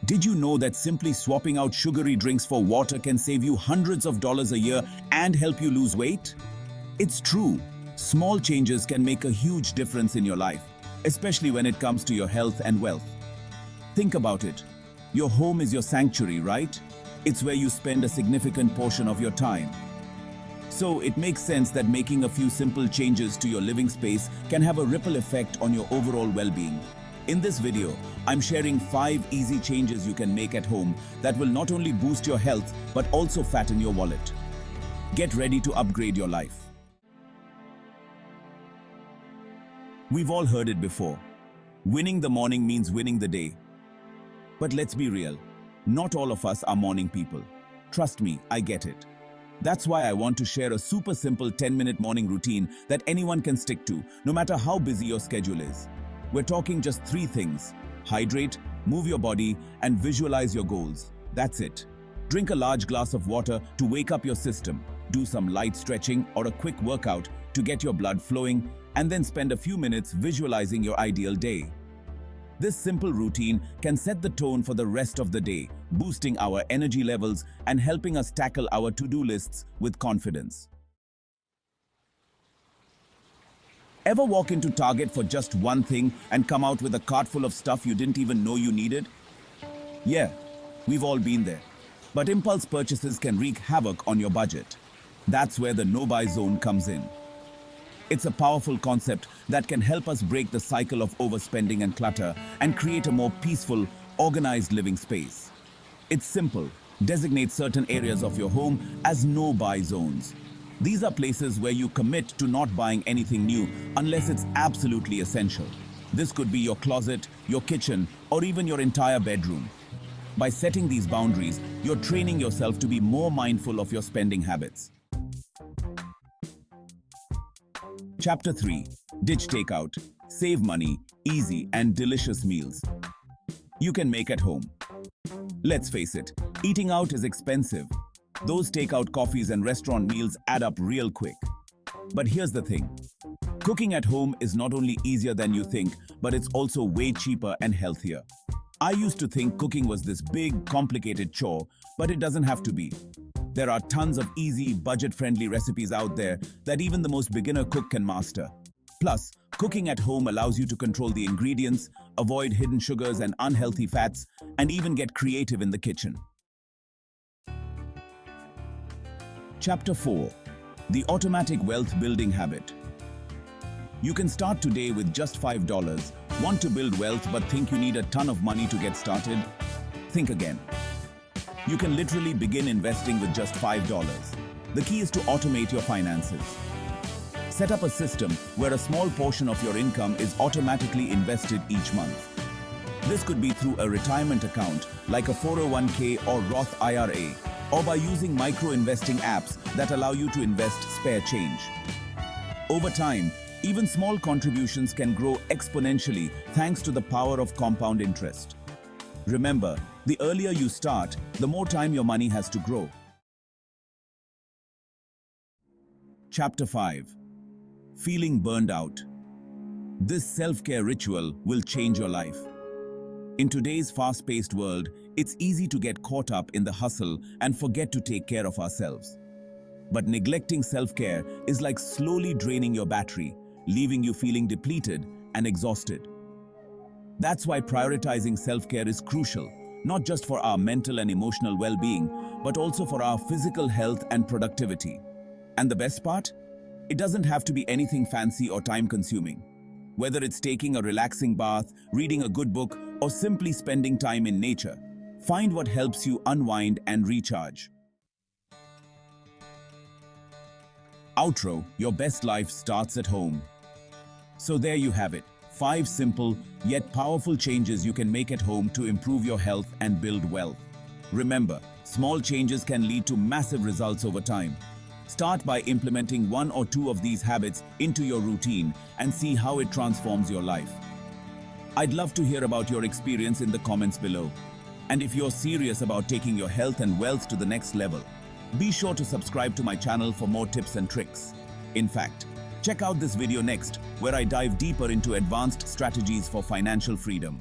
Did you know that simply swapping out sugary drinks for water can save you hundreds of dollars a year and help you lose weight? It's true. Small changes can make a huge difference in your life, especially when it comes to your health and wealth. Think about it. Your home is your sanctuary, right? It's where you spend a significant portion of your time. So it makes sense that making a few simple changes to your living space can have a ripple effect on your overall well-being. In this video, I'm sharing 5 easy changes you can make at home that will not only boost your health but also fatten your wallet. Get ready to upgrade your life. We've all heard it before. Winning the morning means winning the day. But let's be real, not all of us are morning people. Trust me, I get it. That's why I want to share a super simple 10-minute morning routine that anyone can stick to, no matter how busy your schedule is. We're talking just 3 things: hydrate, move your body, and visualize your goals. That's it. Drink a large glass of water to wake up your system, do some light stretching or a quick workout to get your blood flowing, and then spend a few minutes visualizing your ideal day. This simple routine can set the tone for the rest of the day, boosting our energy levels and helping us tackle our to-do lists with confidence. Ever walk into Target for just one thing and come out with a cart full of stuff you didn't even know you needed? Yeah, we've all been there. But impulse purchases can wreak havoc on your budget. That's where the no-buy zone comes in. It's a powerful concept that can help us break the cycle of overspending and clutter and create a more peaceful, organized living space. It's simple. Designate certain areas of your home as no-buy zones. These are places where you commit to not buying anything new unless it's absolutely essential. This could be your closet, your kitchen, or even your entire bedroom. By setting these boundaries, you're training yourself to be more mindful of your spending habits. Chapter 3. Ditch takeout. Save money, easy and delicious meals you can make at home. Let's face it, eating out is expensive. Those takeout coffees and restaurant meals add up real quick. But here's the thing. Cooking at home is not only easier than you think, but it's also way cheaper and healthier. I used to think cooking was this big, complicated chore, but it doesn't have to be. There are tons of easy, budget-friendly recipes out there that even the most beginner cook can master. Plus, cooking at home allows you to control the ingredients, avoid hidden sugars and unhealthy fats, and even get creative in the kitchen. Chapter 4. The automatic wealth building habit. You can start today with just $5. Want to build wealth but think you need a ton of money to get started? Think again. You can literally begin investing with just $5. The key is to automate your finances. Set up a system where a small portion of your income is automatically invested each month. This could be through a retirement account like a 401k or Roth IRA, or by using micro-investing apps that allow you to invest spare change. Over time, even small contributions can grow exponentially thanks to the power of compound interest. Remember, the earlier you start, the more time your money has to grow. Chapter 5. Feeling burned out. This self-care ritual will change your life. In today's fast-paced world, it's easy to get caught up in the hustle and forget to take care of ourselves. But neglecting self-care is like slowly draining your battery, leaving you feeling depleted and exhausted. That's why prioritizing self-care is crucial, not just for our mental and emotional well-being, but also for our physical health and productivity. And the best part? It doesn't have to be anything fancy or time-consuming. Whether it's taking a relaxing bath, reading a good book, or simply spending time in nature, find what helps you unwind and recharge. Outro: your best life starts at home. So there you have it. 5 simple yet powerful changes you can make at home to improve your health and build wealth. Remember, small changes can lead to massive results over time. Start by implementing 1 or 2 of these habits into your routine and see how it transforms your life. I'd love to hear about your experience in the comments below. And if you're serious about taking your health and wealth to the next level, be sure to subscribe to my channel for more tips and tricks. In fact, check out this video next, where I dive deeper into advanced strategies for financial freedom.